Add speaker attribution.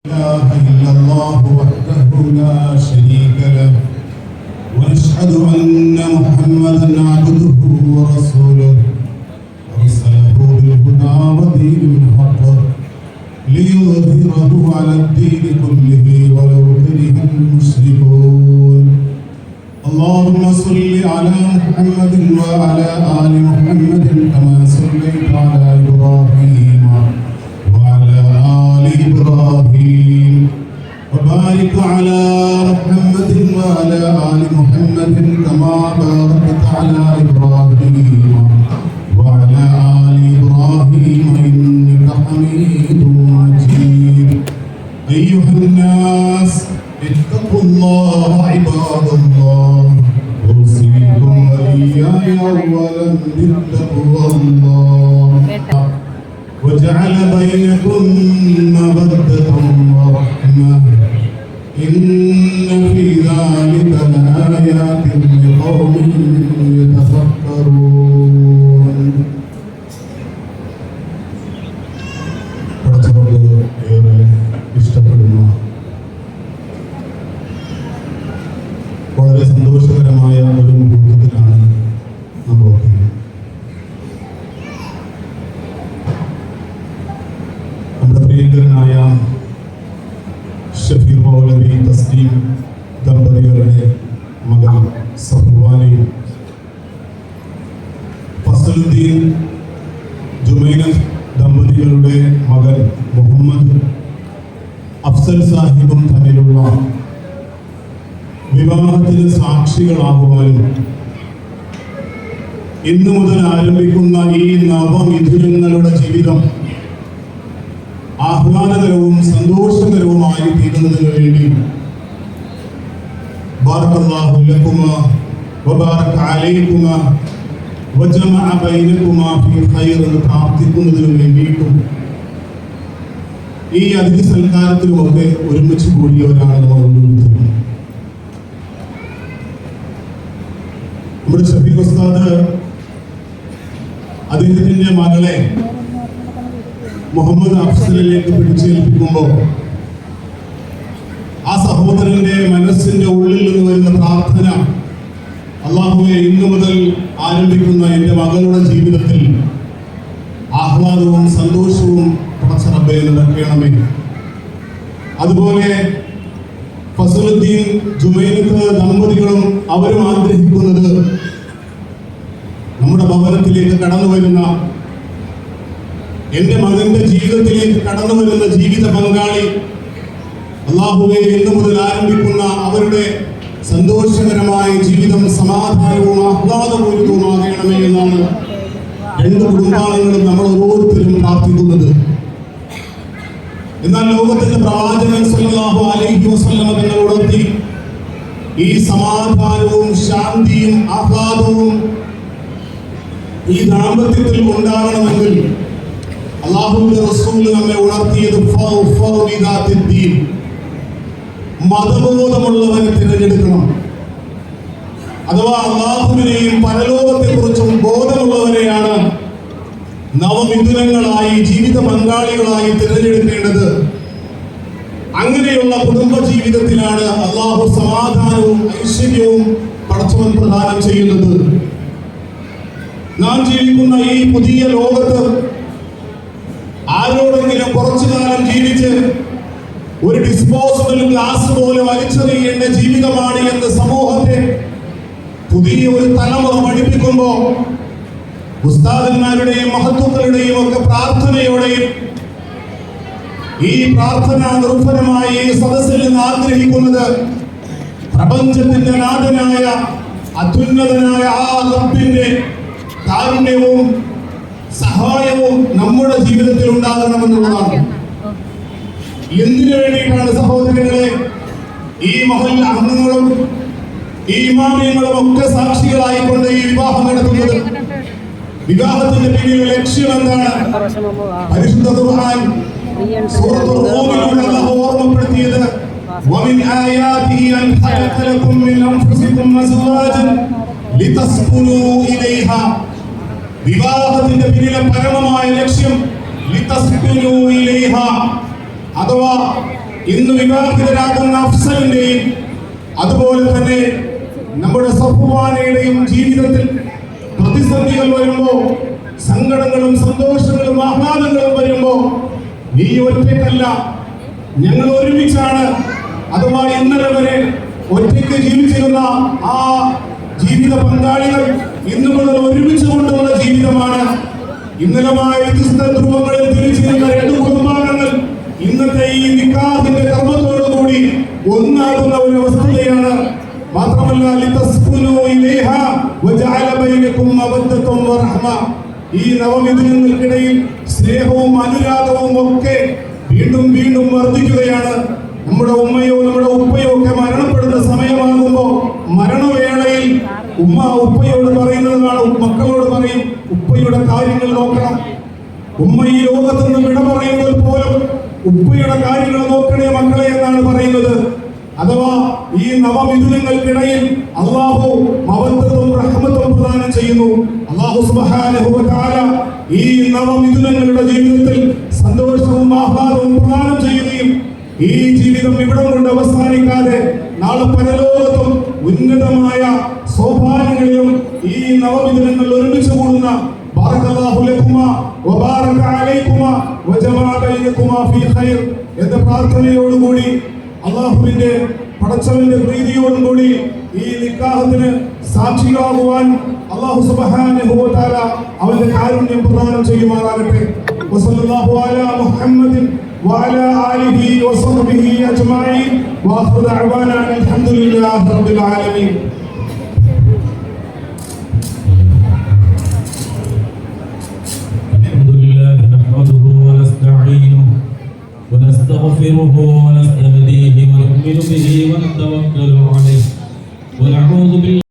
Speaker 1: إله إلا الله وحده لا شريك له ونشهد أن محمدا عبده ورسوله أرسله بالهدى ودين الحق ليظهره على الدين كله ولو كره المشركون اللهم صل على محمد وعلى آل محمد كما صليت على إبراهيم وعلى آل إبراهيم وبارك على محمد وعلى آل محمد كما باركت على إبراهيم وعلى آل إبراهيم إنك حميد مجيد أيها الناس اتقوا الله عباد الله أوصيكم وإياي أولا بتقوى الله وجعل بينكم مودة ورحمة إن في ذلك لآيات لقوم يتفكرون. വളരെ സന്തോഷകരമായ ഒരു മുഹൂർത്തത്തിലാണ് നമ്മൾ ഓർക്കുന്നത്. നമ്മുടെ പ്രിയങ്കരനായ ഷഫീർ മൗലവി തസ്ലീം ദമ്പതികളുടെ മകൻ സഹ്വാനി ഫസലുദ്ദീൻ ജുമൈന ദമ്പതികളുടെ മകൻ മുഹമ്മദ് അഫ്സൽ സാഹിബും തമ്മിലുള്ള വിവാഹത്തിന് സാക്ഷികളാകുവാനും ഇന്നു മുതൽ ആരംഭിക്കുന്ന ഈ നവമിഥുനങ്ങളുടെ ജീവിതം ആഹ്ലാദകരവും സന്തോഷകരവുമായി തീരുന്നതിന് വേണ്ടി ബാറക്കല്ലാഹു ലക്കുമാ വബാറക അലൈക്കുമാ വജമഅ ബൈനകുമാ ഫീ ഖൈർ എന്ന് പ്രാർത്ഥിക്കുന്നതിന് വേണ്ടിയിട്ടും ഈ അതിഥി സൽക്കാരത്തിലുമൊക്കെ ഒരുമിച്ച് കൂടിയവരാണ് നമ്മൾ ഓരോരുത്തരും. നമ്മുടെ ഷഫീഖ് ഉസ്താദ് അദ്ദേഹത്തിന്റെ മകളെ മുഹമ്മദ് അഫ്സലിലേക്ക് പിടിച്ചേൽപ്പിക്കുമ്പോൾ ആ സഹോദരന്റെ മനസ്സിന്റെ ഉള്ളിൽ നിന്ന് വരുന്ന പ്രാർത്ഥന, അല്ലാഹുവേ, ഇന്നു മുതൽ ആരംഭിക്കുന്ന എൻ്റെ മകളുടെ ജീവിതത്തിൽ ആഹ്ലാദവും സന്തോഷവും പടച്ച റബ്ബേ നടക്കണമേ. അതുപോലെ ഫസലുദ്ദീൻ ജുമൈനത്ത് ദമ്പതികളും അവരും ആഗ്രഹിക്കുന്നത് നമ്മുടെ ഭവനത്തിലേക്ക് കടന്നു വരുന്ന, എൻ്റെ മകന്റെ ജീവിതത്തിലേക്ക് കടന്നു വരുന്ന ജീവിത പങ്കാളി അല്ലാഹുവേ, ഇന്നു മുതൽ ആരംഭിക്കുന്ന അവരുടെ സന്തോഷകരമായ ജീവിതം സമാധാനവും ആഹ്ലാദപൂരിതവുമാകണമേ എന്നാണ് രണ്ട് കുടുംബാംഗങ്ങളും നമ്മൾ ഓരോരുത്തരും പ്രാർത്ഥിക്കുന്നത്. എന്നാൽ ലോകത്തിന്റെ പ്രവാചകൻ സല്ലല്ലാഹു അലൈഹി വസല്ലം തങ്ങൾ ഉണർത്തി ഈ സമാധാനവും ശാന്തിയും ആഹ്ലാദവും ഈ ദാമ്പത്യത്തിൽ ഉണ്ടാകണമെങ്കിൽ അല്ലാഹുവിന്റെ റസൂൽ നമ്മെ ഉണർത്തിയത് മതബോധമുള്ളവരെ തിരഞ്ഞെടുക്കണം. അഥവാ അല്ലാഹുവിനെയും പരലോകത്തെക്കുറിച്ചും ബോധമുള്ളവരെയാണ് നവമിഥുനങ്ങളായി ജീവിത പങ്കാളികളായി തിരഞ്ഞെടുക്കേണ്ടത്. അങ്ങനെയുള്ള കുടുംബ ജീവിതത്തിലാണ് അല്ലാഹു സമാധാനവും ഐശ്വര്യവും പടച്ചവൻ പ്രദാനം ചെയ്യുന്നത്. നാം ജീവിക്കുന്ന ഈ പുതിയ ലോകത്ത് ആരോടെങ്കിലും കുറച്ചു കാലം ജീവിച്ച് ഒരു ഡിസ്പോസബിൾ ഗ്ലാസ് പോലെ വലിച്ചെറിയേണ്ട ജീവിതമാണ് എന്ന് സമൂഹത്തെ പുതിയ ഒരു തലമുറ പഠിപ്പിക്കുമ്പോൾ ഉസ്താദന്മാരുടെയും മഹത്തുക്കളുടെയും ഒക്കെ പ്രാർത്ഥനയോടെയും ഈ പ്രാർത്ഥന നിർഭരമായി ഈ സദസ്സിൽ നിന്ന് ആഗ്രഹിക്കുന്നത് പ്രപഞ്ചത്തിന്റെ നാഥനായ അത്യുന്നതനായ ആ റബ്ബിന്റെ കാരുണ്യവും സഹായവും നമ്മുടെ ജീവിതത്തിൽ ഉണ്ടാകണമെന്നുള്ളതാണ്. എന്തിനു വേണ്ടിയിട്ടാണ് സഹോദരങ്ങളെ ഈ മഹല്ല അംഗങ്ങളും ഈ ഇമാമിയങ്ങളും ഒക്കെ സാക്ഷികളായിക്കൊണ്ട് ഈ വിവാഹം നടത്തുന്നത്? വിവാഹത്തിന്റെ പിന്നിലെ ലക്ഷ്യം എന്താണ്? പരിശുദ്ധ ഖുർആൻ സൂറത്തുൽ റൂമിലൂടെ അല്ലാഹു ഓർമ്മപ്പെടുത്തിയത് വമിൻ ആയാതിഹി അൻ ഖലഖ ലക്കും മിൻ അൻഫുസികും അസ്വാജൻ ലിതസ്കുനൂ ഇലൈഹാ. വിവാഹത്തിന്റെ പിന്നിലെ പരമമായ ലക്ഷ്യം ലിതസ്കുനൂ ഇലൈഹാ, അഥവാ ഇന്ന് വിവാഹിതരാകുന്ന അഫ്സലിന്റെയും അതുപോലെ തന്നെ നമ്മുടെ സഫ്വാനയുടെയും ജീവിതത്തിൽ പ്രതിസന്ധികൾ വരുമ്പോ, സങ്കടങ്ങളും സന്തോഷങ്ങളും ആഹ്ലാദങ്ങളും വരുമ്പോ നീ ഒറ്റയ്ക്കല്ല, ഞങ്ങൾ ഒരുമിച്ചാണ്. അഥവാ ഇന്നലെ വരെ ഒറ്റയ്ക്ക് ജീവിച്ചിരുന്ന ആ ജീവിത പങ്കാളികൾ ഇന്നു മുതൽ ഒരുമിച്ച് കൊണ്ടുള്ള ജീവിതമാണ്. ഇന്നലമായ വ്യത്യസ്ത ധ്രുവങ്ങളിൽ തിരിച്ചിരുന്ന രണ്ട് കുടുംബാംഗങ്ങൾ ഇന്നത്തെ ഈ നിക്കാഹിന്റെ കർമ്മത്തോടുകൂടി ഒന്നാകുന്ന ഒരു വസ്തുതയാണ്. മാത്രമല്ല ഈ നവമിഥുനങ്ങൾക്കിടയിൽ സ്നേഹവും അനുരാഗവും ഒക്കെ വീണ്ടും വീണ്ടും വർദ്ധിക്കുകയാണ്. നമ്മുടെ ഉമ്മയോ നമ്മുടെ ഉപ്പയോ ഒക്കെ മരണപ്പെടുന്ന സമയമാകുമ്പോ മരണവേളയിൽ ഉമ്മ ഉപ്പയോട് പറയുന്നതാണ്, മക്കളോട് പറയും, ഉപ്പയുടെ കാര്യങ്ങൾ നോക്കണം. ഉമ്മ ഈ ലോകത്ത് നിന്ന് വിട പറയുമ്പോൾ പോലും ഉപ്പയുടെ കാര്യങ്ങൾ നോക്കണേ മക്കളെ എന്നാണ് പറയുന്നത്. അഥവാ ഈ നവമിഥുനങ്ങൾക്കിടയിൽ അല്ലാഹു മവദ്ദത്തും റഹ്മത്തും പ്രദാനം ചെയ്യുന്നു. അല്ലാഹു സുബ്ഹാനഹു വ തആല ഈ നവമിഥുനങ്ങളുടെ ജീവിതത്തിൽ സന്തോഷവും ആഹ്ലാദവും പ്രദാനം ചെയ്യുകയും ഈ ജീവിതം ഇവിടം കൊണ്ട് അവസാനിക്കാതെ നാളെ പരലോകത്തും ഉന്നതമായ സോപാനങ്ങളിലും ഈ നവമിഥുനങ്ങൾ ഒരുമിച്ച് കൂടുന്ന ബാറകല്ലാഹു ലക്കുമാ വബാറക അലൈക്കുമാ വജമഅ ബൈനകുമാ ഫീ ഖൈർ എന്ന പ്രാർത്ഥനയോടുകൂടി അല്ലാഹുവിന്റെ പടച്ചവന്റെ പ്രീതിയോടുകൂടി ഈ നിക്കാഹത്തിന് സാക്ഷിയാകുവാൻ അല്ലാഹു സുബ്ഹാനഹു വ തആല അവന്റെ കാരുണ്യം പ്രദാനം ചെയ്യുമാറാകട്ടെ. വസല്ലല്ലാഹു അലാ മുഹമ്മദിൻ وعلى آله وصحبه أجمعين وآخر دعوانا الحمد لله رب العالمين.
Speaker 2: الحمد لله نحمده ونستعينه ونستغفره ونستهديه ونؤمن به ونتوكل عليه ونعوذ بالله